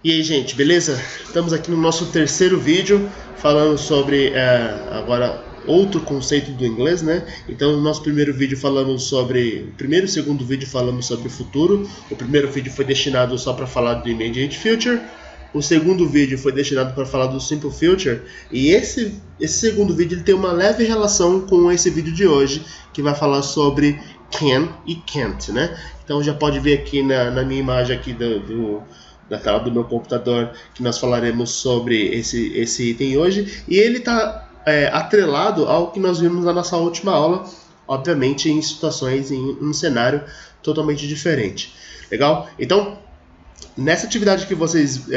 E aí, gente, beleza? Estamos aqui no nosso terceiro vídeo falando sobre agora outro conceito do inglês, né? Então, no nosso primeiro vídeo falamos sobre primeiro e segundo vídeo falamos sobre o futuro. O primeiro vídeo foi destinado só para falar do immediate future. O segundo vídeo foi destinado para falar do simple future. E esse segundo vídeo ele tem uma leve relação com esse vídeo de hoje, que vai falar sobre can e can't, né? Então já pode ver aqui na minha imagem aqui da tela do meu computador que nós falaremos sobre esse item hoje, e ele está atrelado ao que nós vimos na nossa última aula, obviamente em situações, em um cenário totalmente diferente. Legal? Então, nessa atividade que vocês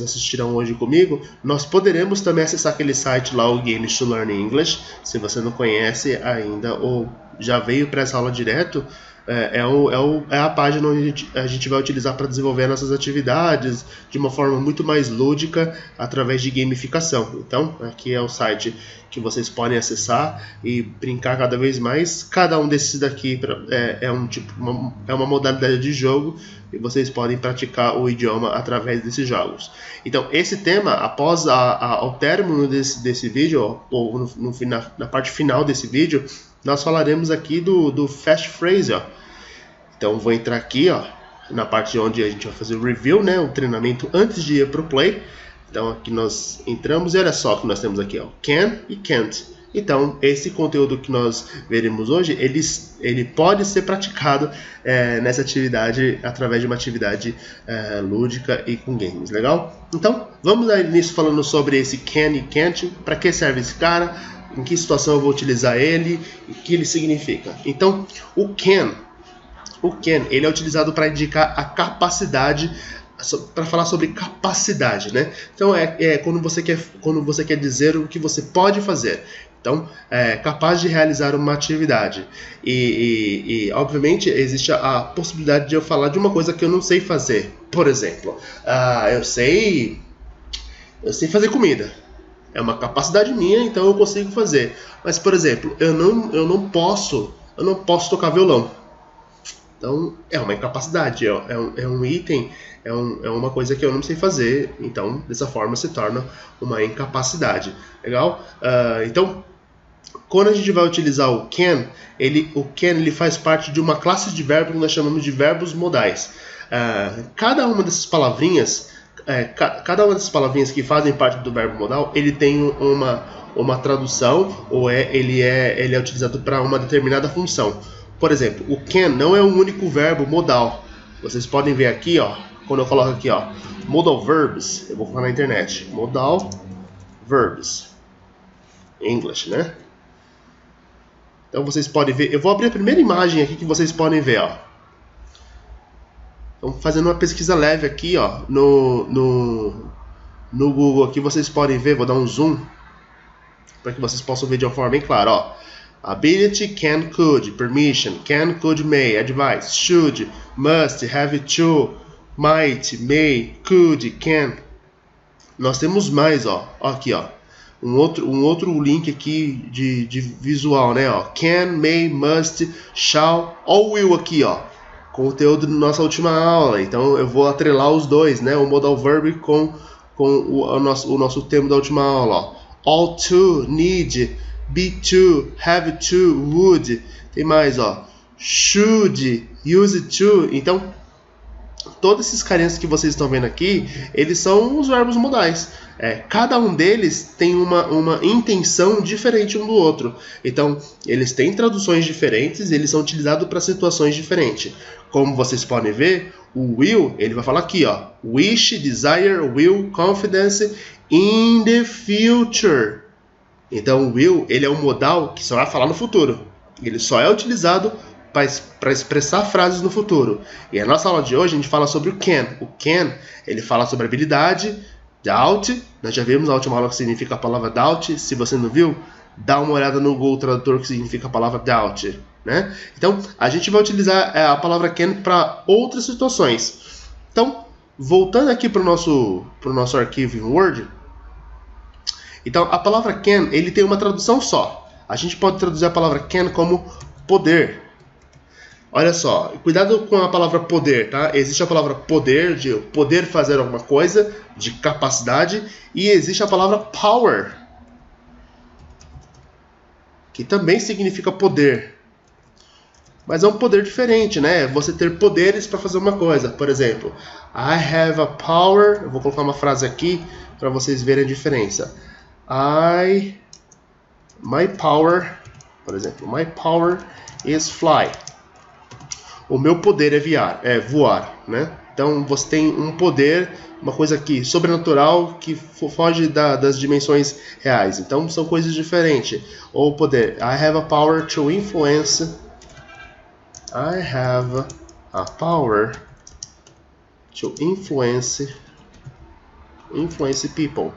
assistirão hoje comigo, nós poderemos também acessar aquele site lá, o Games to Learn English. Se você não conhece ainda ou já veio para essa aula direto, é a página onde a gente vai utilizar para desenvolver nossas atividades de uma forma muito mais lúdica através de gamificação. Então, aqui é o site que vocês podem acessar e brincar cada vez mais. Cada um desses daqui é uma modalidade de jogo e vocês podem praticar o idioma através desses jogos. Então, esse tema, após ao término desse vídeo, ou na parte final desse vídeo, nós falaremos aqui do Fast Phrase, ó. Então vou entrar aqui, ó, na parte onde a gente vai fazer o review, né, o treinamento antes de ir para o play. Então aqui nós entramos e olha só que nós temos aqui, ó, can e can't. Então esse conteúdo que nós veremos hoje, ele pode ser praticado nessa atividade através de uma atividade lúdica e com games, legal? Então vamos dar início falando sobre esse can e can't. Para que serve esse cara? Em que situação eu vou utilizar ele? E o que ele significa? Então o can, ele é utilizado para indicar a capacidade, para falar sobre capacidade, né? Então quando você quer dizer o que você pode fazer. Então, capaz de realizar uma atividade. E obviamente existe a possibilidade de eu falar de uma coisa que eu não sei fazer. Por exemplo, eu sei fazer comida. É uma capacidade minha, então eu consigo fazer. Mas, por exemplo, eu não posso tocar violão. Então, é uma incapacidade, é um item, é uma coisa que eu não sei fazer. Então, dessa forma, se torna uma incapacidade. Legal? Então, quando a gente vai utilizar o can, ele faz parte de uma classe de verbos que nós chamamos de verbos modais. Cada uma dessas palavrinhas que fazem parte do verbo modal, ele tem uma tradução, ou ele é utilizado para uma determinada função. Por exemplo, o can não é um único verbo modal. Vocês podem ver aqui, ó, quando eu coloco aqui, ó, modal verbs, eu vou colocar na internet, modal verbs, English, né? Então vocês podem ver, eu vou abrir a primeira imagem aqui que vocês podem ver, ó. Então, fazendo uma pesquisa leve aqui, ó, no Google aqui, vocês podem ver, vou dar um zoom para que vocês possam ver de uma forma bem clara, ó. Ability, can, could, permission, can, could, may, advice, should, must, have to, might, may, could, can. Nós temos mais, ó, aqui, ó, um outro link aqui de visual, né, ó, can, may, must, shall, ou will aqui, ó, conteúdo da nossa última aula. Então eu vou atrelar os dois, né, o modal verb com o nosso termo da última aula, ó. All to, need, be to, have to, would, tem mais, ó, should, use to. Então, todos esses carinhas que vocês estão vendo aqui, eles são os verbos modais. Cada um deles tem uma intenção diferente um do outro. Então, eles têm traduções diferentes, eles são utilizados para situações diferentes. Como vocês podem ver, o will, ele vai falar aqui, ó, wish, desire, will, confidence, in the future. Então, o will, ele é um modal que só vai falar no futuro. Ele só é utilizado para expressar frases no futuro. E a nossa aula de hoje a gente fala sobre o can. O can, ele fala sobre habilidade, doubt. Nós já vimos na última aula que significa a palavra doubt. Se você não viu, dá uma olhada no Google Tradutor que significa a palavra doubt, né? Então, a gente vai utilizar a palavra can para outras situações. Então, voltando aqui para o nosso arquivo em Word. Então, a palavra can, ele tem uma tradução só. A gente pode traduzir a palavra can como poder. Olha só, cuidado com a palavra poder, tá? Existe a palavra poder, de poder fazer alguma coisa, de capacidade, e existe a palavra power, que também significa poder. Mas é um poder diferente, né? Você ter poderes para fazer uma coisa. Por exemplo, I have a power. Eu vou colocar uma frase aqui para vocês verem a diferença. My power, por exemplo, my power is fly. O meu poder é voar, né? Então você tem um poder, uma coisa aqui sobrenatural que foge das dimensões reais. Então são coisas diferentes. Ou poder, I have a power to influence. I have a power to influence people.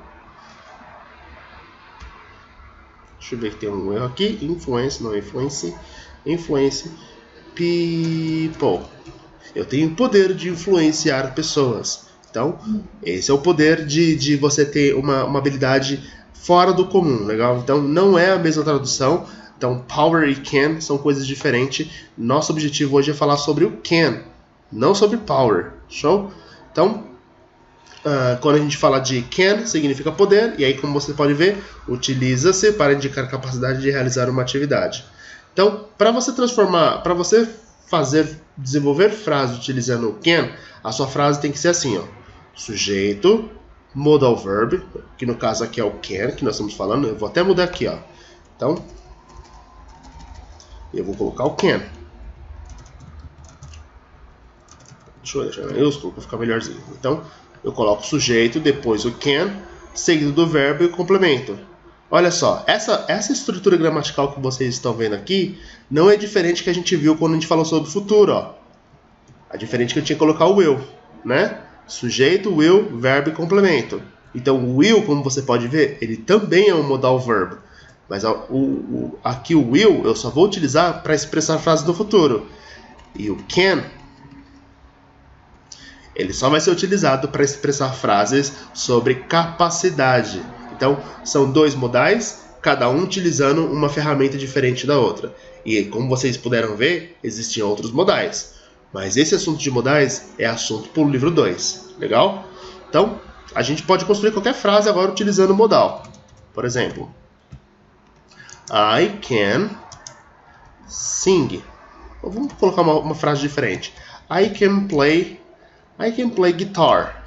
Deixa eu ver que tem um erro aqui. Influence people. Eu tenho o poder de influenciar pessoas. Então, esse é o poder de você ter uma habilidade fora do comum, legal? Então, não é a mesma tradução. Então, power e can são coisas diferentes. Nosso objetivo hoje é falar sobre o can, não sobre power. Show? Então, quando a gente fala de can, significa poder. E aí, como você pode ver, utiliza-se para indicar capacidade de realizar uma atividade. Então, para você desenvolver frase utilizando o can, a sua frase tem que ser assim, ó. Sujeito, modal verb, que no caso aqui é o can, que nós estamos falando. Eu vou até mudar aqui, ó. Então, eu vou colocar o can. Deixa eu deixar maiúsculo para ficar melhorzinho. Então, eu coloco o sujeito, depois o can, seguido do verbo e o complemento. Olha só, essa estrutura gramatical que vocês estão vendo aqui não é diferente que a gente viu quando a gente falou sobre o futuro, ó. É diferente que eu tinha que colocar o will, né? Sujeito, will, verbo e complemento. Então, o will, como você pode ver, ele também é um modal verb. Mas aqui o will eu só vou utilizar para expressar frases do futuro. E o can, ele só vai ser utilizado para expressar frases sobre capacidade. Então, são dois modais, cada um utilizando uma ferramenta diferente da outra. E como vocês puderam ver, existiam outros modais. Mas esse assunto de modais é assunto para o livro 2. Legal? Então, a gente pode construir qualquer frase agora utilizando o modal. Por exemplo, I can sing. Vamos colocar uma frase diferente. I can play guitar.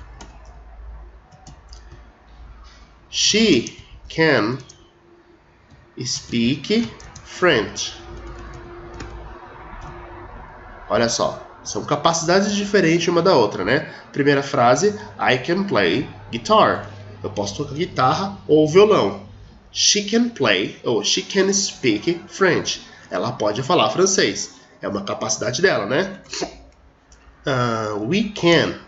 She can speak French. Olha só, são capacidades diferentes uma da outra, né? Primeira frase, I can play guitar. Eu posso tocar guitarra ou violão. She can play, ou she can speak French. Ela pode falar francês. É uma capacidade dela, né? We can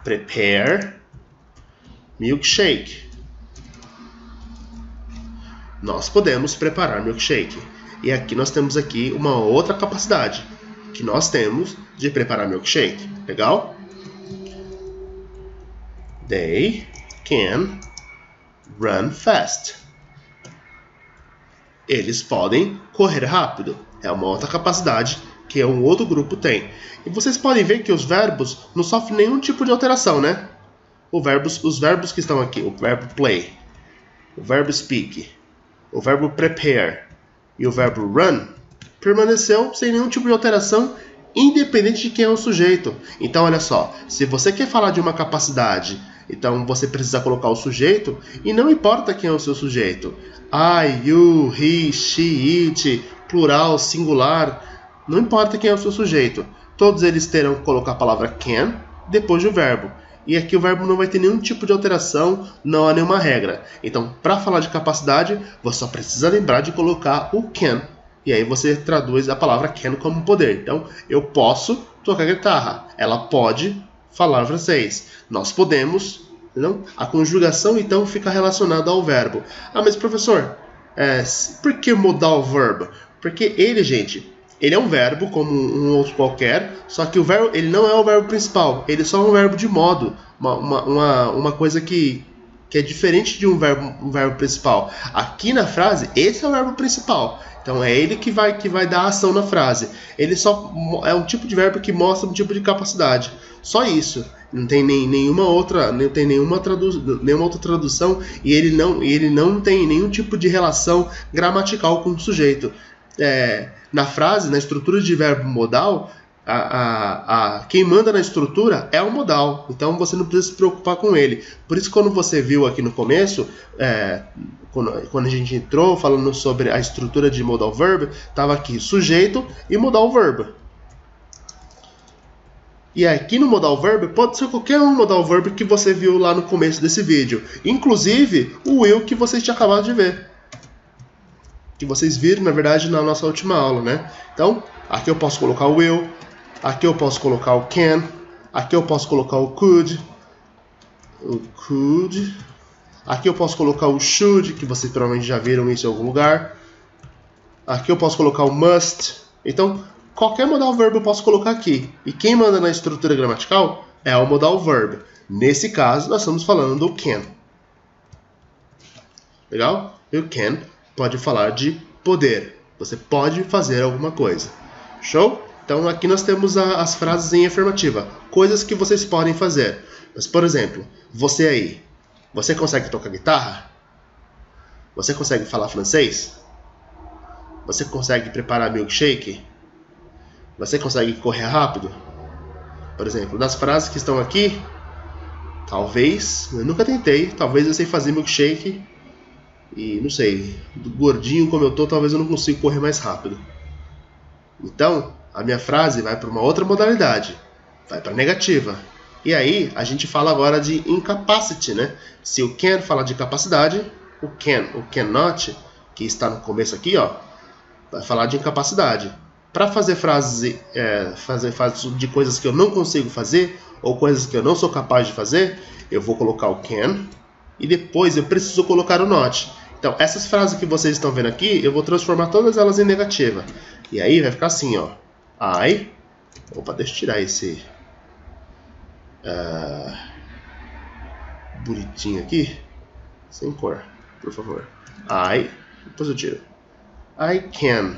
prepare milkshake. Nós podemos preparar milkshake. E aqui nós temos aqui uma outra capacidade que nós temos de preparar milkshake. Legal? They can run fast. Eles podem correr rápido. É uma outra capacidade que um outro grupo tem. E vocês podem ver que os verbos não sofrem nenhum tipo de alteração, né? Os verbos que estão aqui, o verbo play, o verbo speak, o verbo prepare e o verbo run, permaneceu sem nenhum tipo de alteração, independente de quem é o sujeito. Então, olha só, se você quer falar de uma capacidade, então você precisa colocar o sujeito, e não importa quem é o seu sujeito. I, you, he, she, it, plural, singular, não importa quem é o seu sujeito. Todos eles terão que colocar a palavra can depois do verbo. E aqui o verbo não vai ter nenhum tipo de alteração, não há nenhuma regra. Então, para falar de capacidade, você só precisa lembrar de colocar o can. E aí você traduz a palavra can como poder. Então, eu posso tocar guitarra. Ela pode falar francês. Nós podemos. Não? A conjugação, então, fica relacionada ao verbo. Ah, mas professor, por que modal verb? Porque ele, gente, ele é um verbo como um outro qualquer, só que o verbo, ele não é o verbo principal. Ele é só um verbo de modo. Uma coisa que é diferente de um verbo principal. Aqui na frase, esse é o verbo principal. Então é ele que vai dar a ação na frase. Ele só é um tipo de verbo que mostra um tipo de capacidade. Só isso. Não tem nenhuma outra tradução e ele não tem nenhum tipo de relação gramatical com o sujeito. Na frase, na estrutura de verbo modal, quem manda na estrutura é o modal, então você não precisa se preocupar com ele. Por isso, quando você viu aqui no começo, quando a gente entrou falando sobre a estrutura de modal verb, estava aqui sujeito e modal verb. E aqui no modal verb pode ser qualquer um modal verb que você viu lá no começo desse vídeo, inclusive o will que vocês tinham acabado de ver, que vocês viram na verdade na nossa última aula, né? Então aqui eu posso colocar o will, aqui eu posso colocar o can, aqui eu posso colocar o could, aqui eu posso colocar o should, que vocês provavelmente já viram isso em algum lugar, aqui eu posso colocar o must. Então qualquer modal verb eu posso colocar aqui, e quem manda na estrutura gramatical é o modal verb. Nesse caso nós estamos falando do can. Legal? E o can pode falar de poder. Você pode fazer alguma coisa. Show? Então aqui nós temos as frases em afirmativa. Coisas que vocês podem fazer. Mas, por exemplo, você aí. Você consegue tocar guitarra? Você consegue falar francês? Você consegue preparar milkshake? Você consegue correr rápido? Por exemplo, das frases que estão aqui, talvez, eu nunca tentei, talvez eu sei fazer milkshake. E não sei, gordinho como eu tô, talvez eu não consiga correr mais rápido. Então, a minha frase vai para uma outra modalidade, vai para negativa. E aí, a gente fala agora de incapacity, né? Se o can fala de capacidade, o cannot, que está no começo aqui, ó, vai falar de incapacidade. Para fazer frases de coisas que eu não consigo fazer, ou coisas que eu não sou capaz de fazer, eu vou colocar o can, e depois eu preciso colocar o not. Então, essas frases que vocês estão vendo aqui, eu vou transformar todas elas em negativa. E aí vai ficar assim, ó. Opa, deixa eu tirar esse bonitinho aqui. Sem cor, por favor. Depois eu tiro. I can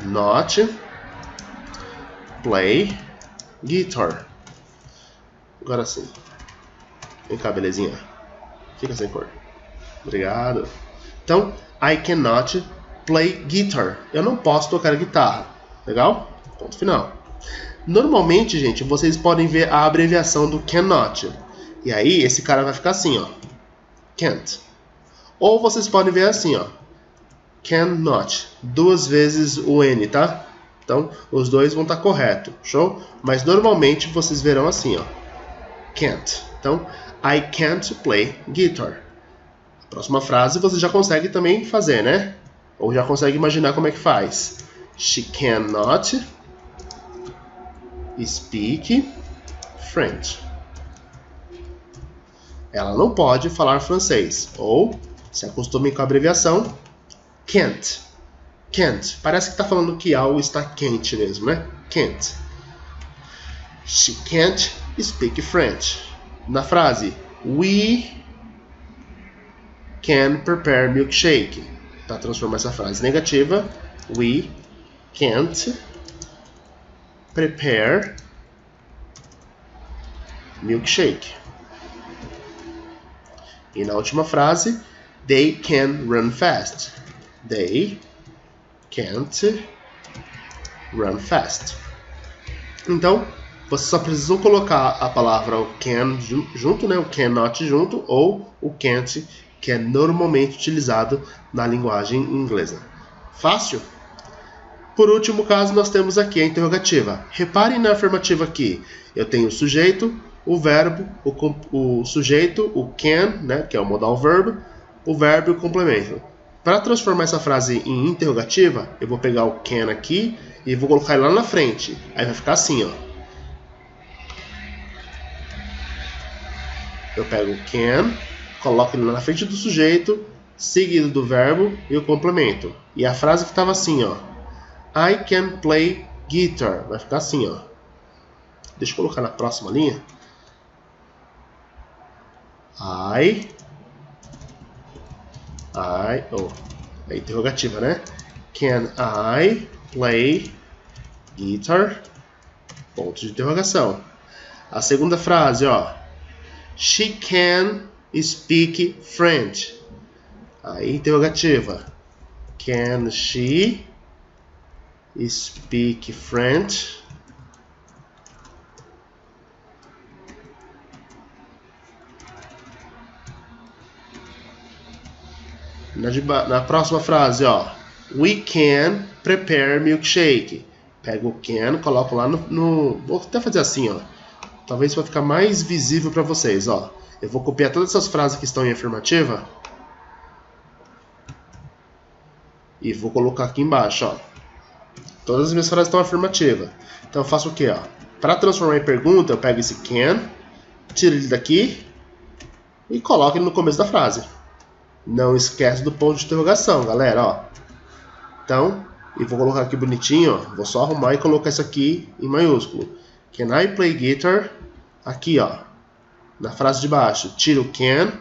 not play guitar. Agora sim. Vem cá, belezinha. Fica sem cor. Obrigado. Então, I cannot play guitar. Eu não posso tocar guitarra. Legal? Ponto final. Normalmente, gente, vocês podem ver a abreviação do cannot. E aí, esse cara vai ficar assim, ó. Can't. Ou vocês podem ver assim, ó. Cannot. 2 vezes o N, tá? Então, os dois vão estar corretos. Show? Mas normalmente vocês verão assim, ó. Can't. Então, I can't play guitar. Próxima frase você já consegue também fazer, né? Ou já consegue imaginar como é que faz. She cannot speak French. Ela não pode falar francês. Ou, se acostume com a abreviação, can't. Can't. Parece que está falando que algo está quente mesmo, né? Can't. She can't speak French. Na frase, we can prepare milkshake. Para transformar essa frase negativa, we can't prepare milkshake. E na última frase, they can run fast. They can't run fast. Então, vocês só precisam colocar a palavra o can junto, né? O cannot junto, ou o can't, que é normalmente utilizado na linguagem inglesa. Fácil? Por último caso, nós temos aqui a interrogativa. Reparem na afirmativa aqui. Eu tenho o sujeito, o verbo, o sujeito, o can, né, que é o modal verb, o verbo e o complemento. Para transformar essa frase em interrogativa, eu vou pegar o can aqui e vou colocar ele lá na frente. Aí vai ficar assim, ó. Eu pego o can, coloco ele lá na frente do sujeito, seguido do verbo e o complemento. E a frase que estava assim, ó. I can play guitar. Vai ficar assim, ó. Deixa eu colocar na próxima linha. É interrogativa, né? Can I play guitar? Ponto de interrogação. A segunda frase, ó. She can speak French. Aí, interrogativa. Can she speak French? Na próxima frase, ó. We can prepare milkshake. Pego o can, coloco lá no... Vou até fazer assim, ó. Talvez vai ficar mais visível para vocês, ó. Eu vou copiar todas essas frases que estão em afirmativa e vou colocar aqui embaixo, ó. Todas as minhas frases estão afirmativas. Então eu faço o quê, ó? Para transformar em pergunta, eu pego esse can, tiro ele daqui e coloco ele no começo da frase. Não esquece do ponto de interrogação, galera, ó. Então, e vou colocar aqui bonitinho, ó. Vou só arrumar e colocar isso aqui em maiúsculo. Can I play guitar? Aqui, ó. Na frase de baixo, tiro o can,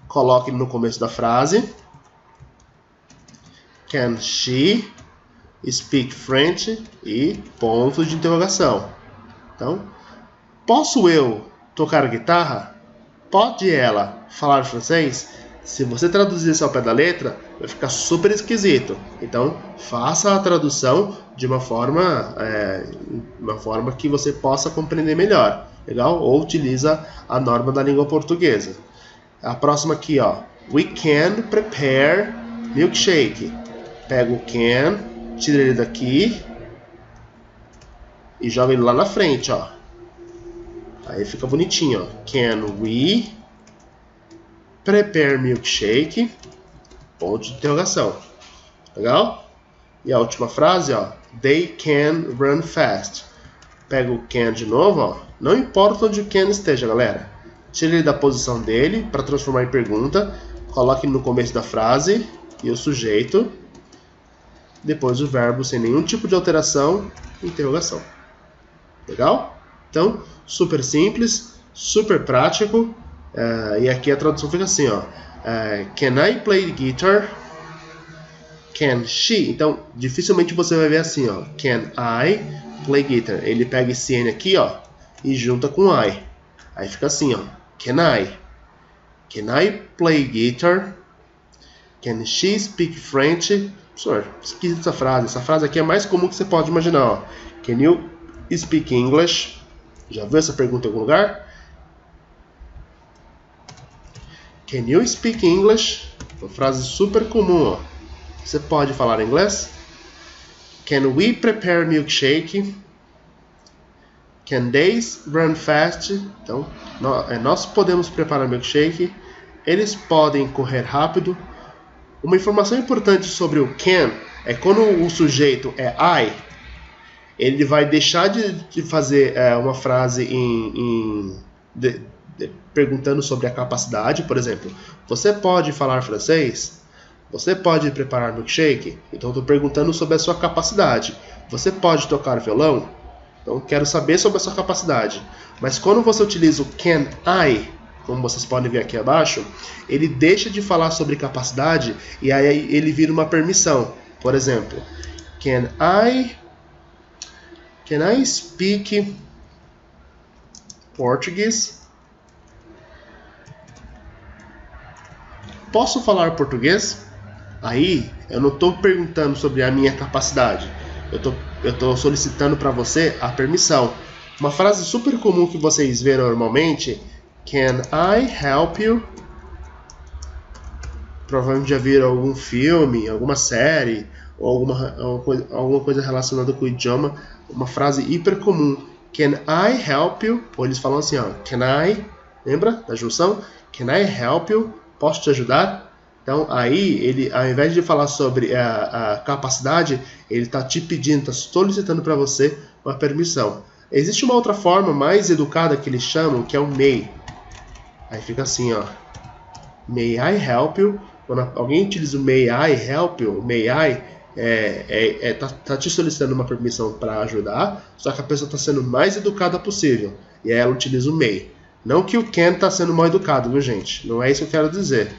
coloque ele no começo da frase. Can she speak French? E ponto de interrogação. Então, posso eu tocar guitarra? Pode ela falar francês? Se você traduzir isso ao pé da letra, vai ficar super esquisito. Então, faça a tradução de uma forma que você possa compreender melhor. Legal? Ou utiliza a norma da língua portuguesa. A próxima aqui, ó. We can prepare milkshake. Pego o can, tiro ele daqui e jogo ele lá na frente, ó. Aí fica bonitinho, ó. Can we prepare milkshake? Ponto de interrogação. Legal? E a última frase, ó. They can run fast. Pego o can de novo, ó. Não importa onde o can esteja, galera. Tire ele da posição dele para transformar em pergunta. Coloque ele no começo da frase e o sujeito. Depois o verbo sem nenhum tipo de alteração, interrogação. Legal? Então, super simples, super prático. E aqui a tradução fica assim, ó. Can I play guitar? Can she? Então, dificilmente você vai ver assim, ó. Can I play guitar? Ele pega esse N aqui, ó, e junta com I. Aí fica assim, ó. Can I? Can I play guitar? Can she speak French? Professor, esquisita essa frase. Essa frase aqui é mais comum que você pode imaginar, ó. Can you speak English? Já viu essa pergunta em algum lugar? Can you speak English? Uma frase super comum, ó. Você pode falar inglês? Can we prepare milkshake? Can they run fast? Então, nós podemos preparar milkshake. Eles podem correr rápido. Uma informação importante sobre o can é quando o sujeito é I, ele vai deixar de fazer uma frase perguntando sobre a capacidade. Por exemplo, você pode falar francês? Você pode preparar milkshake? Então, estou perguntando sobre a sua capacidade. Você pode tocar violão? Então, quero saber sobre a sua capacidade. Mas quando você utiliza o can I, como vocês podem ver aqui abaixo, ele deixa de falar sobre capacidade e aí ele vira uma permissão. Por exemplo, Can I speak Portuguese? Posso falar português? Aí eu não estou perguntando sobre a minha capacidade. Eu estou solicitando para você a permissão. Uma frase super comum que vocês vê normalmente: Can I help you? Provavelmente já viram algum filme, alguma série, ou alguma coisa relacionada com o idioma. Uma frase hiper comum: Can I help you? Ou eles falam assim, ó, Can I? Lembra da junção? Can I help you? Posso te ajudar? Então aí, ele, ao invés de falar sobre a capacidade, ele está te pedindo, está solicitando para você uma permissão. Existe uma outra forma mais educada que eles chamam, que é o may. Aí fica assim, ó. May I help you? Quando alguém utiliza o may I help you, may I tá te solicitando uma permissão para ajudar, só que a pessoa está sendo mais educada possível. E aí ela utiliza o may. Não que o can está sendo mal educado, viu, gente? Não é isso que eu quero dizer.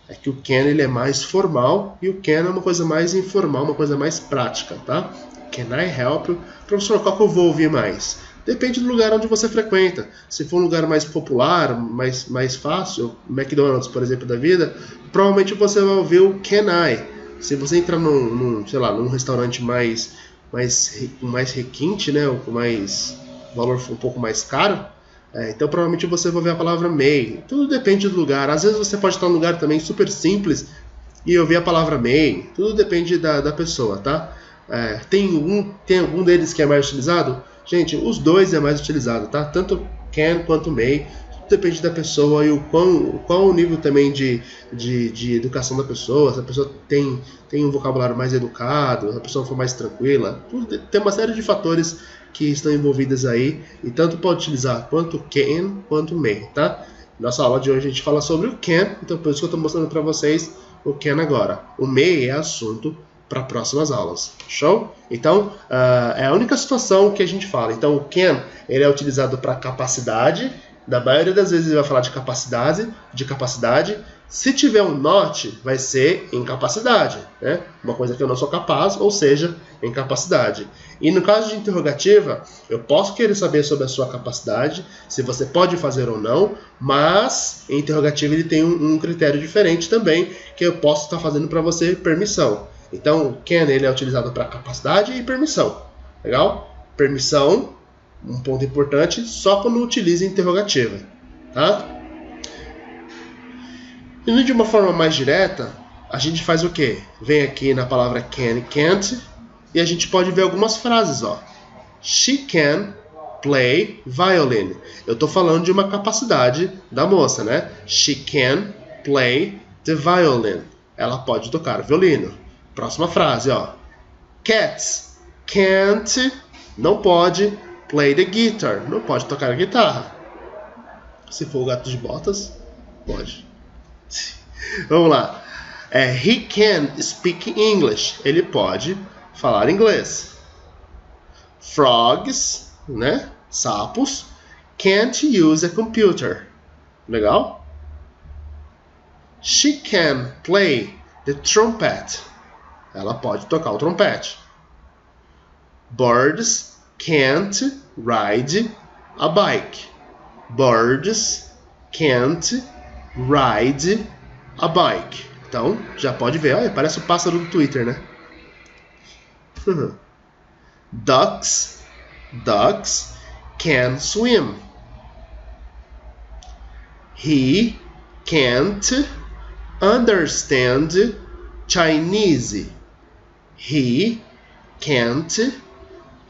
É que o can ele é mais formal e o can é uma coisa mais informal, uma coisa mais prática, tá? Can I help you? Professor, qual que eu vou ouvir mais? Depende do lugar onde você frequenta. Se for um lugar mais popular, mais fácil, McDonald's, por exemplo, da vida, provavelmente você vai ouvir o can I. Se você entrar num restaurante mais requinte, né, ou com mais valor um pouco mais caro, então provavelmente você vai ouvir a palavra may. Tudo depende do lugar. Às vezes você pode estar num lugar também super simples e ouvir a palavra may. Tudo depende da pessoa, tá? Tem algum deles que é mais utilizado? Gente, os dois é mais utilizado, tá? Tanto can quanto may. Tudo depende da pessoa e qual o nível também de educação da pessoa. Se a pessoa tem um vocabulário mais educado, se a pessoa for mais tranquila. Tem uma série de fatores que estão envolvidas aí. E tanto pode utilizar quanto can quanto may, tá? Nossa aula de hoje a gente fala sobre o can. Então por isso que eu estou mostrando para vocês o can agora. O may é assunto para próximas aulas, show? Então, é a única situação que a gente fala. Então, o can, ele é utilizado para capacidade, da maioria das vezes ele vai falar de capacidade. Se tiver um not, vai ser incapacidade, né? Uma coisa que eu não sou capaz, ou seja, incapacidade. E no caso de interrogativa, eu posso querer saber sobre a sua capacidade, se você pode fazer ou não, mas em interrogativa ele tem um critério diferente também, que eu posso estar fazendo para você permissão. Então, o can ele é utilizado para capacidade e permissão. Legal? Permissão, um ponto importante, só quando utiliza interrogativa. Tá? Indo de uma forma mais direta, a gente faz o quê? Vem aqui na palavra can e can't e a gente pode ver algumas frases. Ó. She can play violin. Eu estou falando de uma capacidade da moça, né? She can play the violin. Ela pode tocar violino. Próxima frase, ó. Cats can't, não pode, play the guitar, não pode tocar a guitarra. Se for o gato de botas, pode. Vamos lá. He can speak English, ele pode falar inglês. Frogs, né? Sapos, can't use a computer. Legal? She can play the trumpet. Ela pode tocar o trompete. Birds can't ride a bike. Birds can't ride a bike. Então, já pode ver. Olha, parece o pássaro do Twitter, né? Ducks can swim. He can't understand Chinese. He can't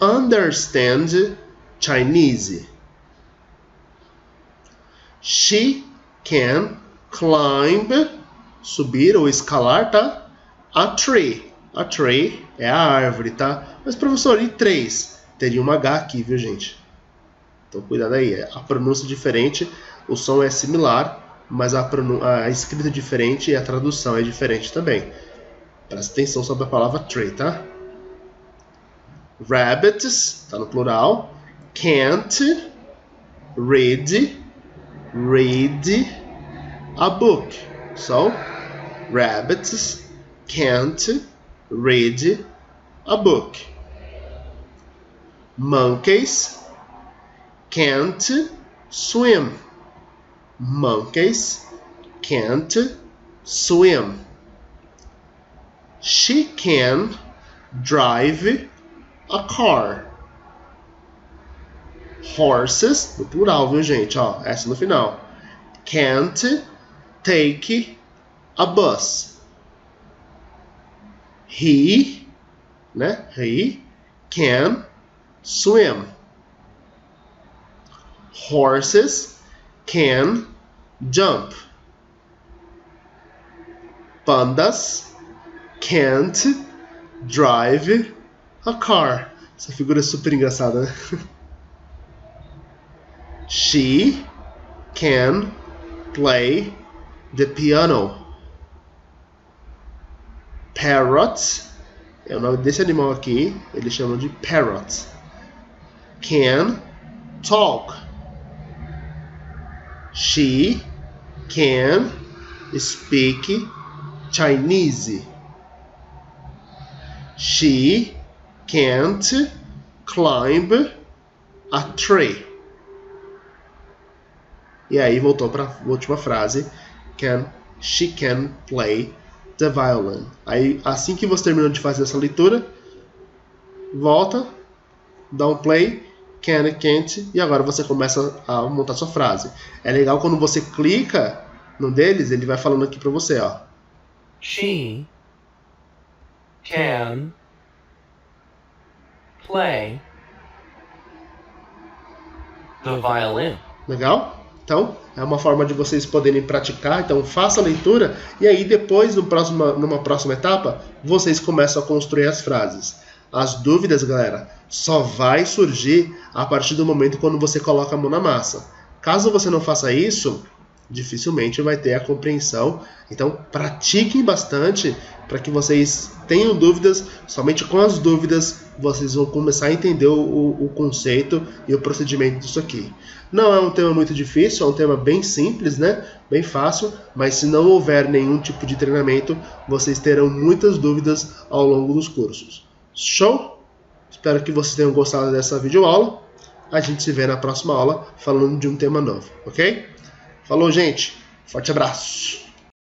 understand Chinese. She can climb, subir ou escalar, tá? A tree. A tree é a árvore, tá? Mas, professor, e três? Teria uma H aqui, viu, gente? Então, cuidado aí. A pronúncia é diferente, o som é similar, mas a escrita é diferente e a tradução é diferente também. Presta atenção sobre a palavra tree, tá? Rabbits, tá no plural. Can't read a book. So, rabbits can't read a book. Monkeys can't swim. Monkeys can't swim. She can drive a car. Horses, no plural, viu, gente? Ó, essa no final. Can't take a bus. He, né? He can swim. Horses can jump. Pandas can't drive a car. Essa figura é super engraçada, né? She can play the piano. Parrot é o nome desse animal aqui, eles chamam de parrot. Can talk. She can speak Chinese. She can't climb a tree. E aí voltou para a última frase. She can play the violin. Aí assim que você terminou de fazer essa leitura, volta, dá um play, can, can't, e agora você começa a montar sua frase. É legal quando você clica num deles, ele vai falando aqui para você, ó. She can play the violin. Legal? Então, é uma forma de vocês poderem praticar. Então, faça a leitura e aí depois, numa próxima etapa, vocês começam a construir as frases. As dúvidas, galera, só vai surgir a partir do momento quando você coloca a mão na massa. Caso você não faça isso, dificilmente vai ter a compreensão. Então, pratiquem bastante para que vocês tenham dúvidas. Somente com as dúvidas vocês vão começar a entender o conceito e o procedimento disso aqui. Não é um tema muito difícil, é um tema bem simples, né? Bem fácil, mas se não houver nenhum tipo de treinamento, vocês terão muitas dúvidas ao longo dos cursos. Show? Espero que vocês tenham gostado dessa videoaula. A gente se vê na próxima aula falando de um tema novo, ok? Falou, gente. Forte abraço.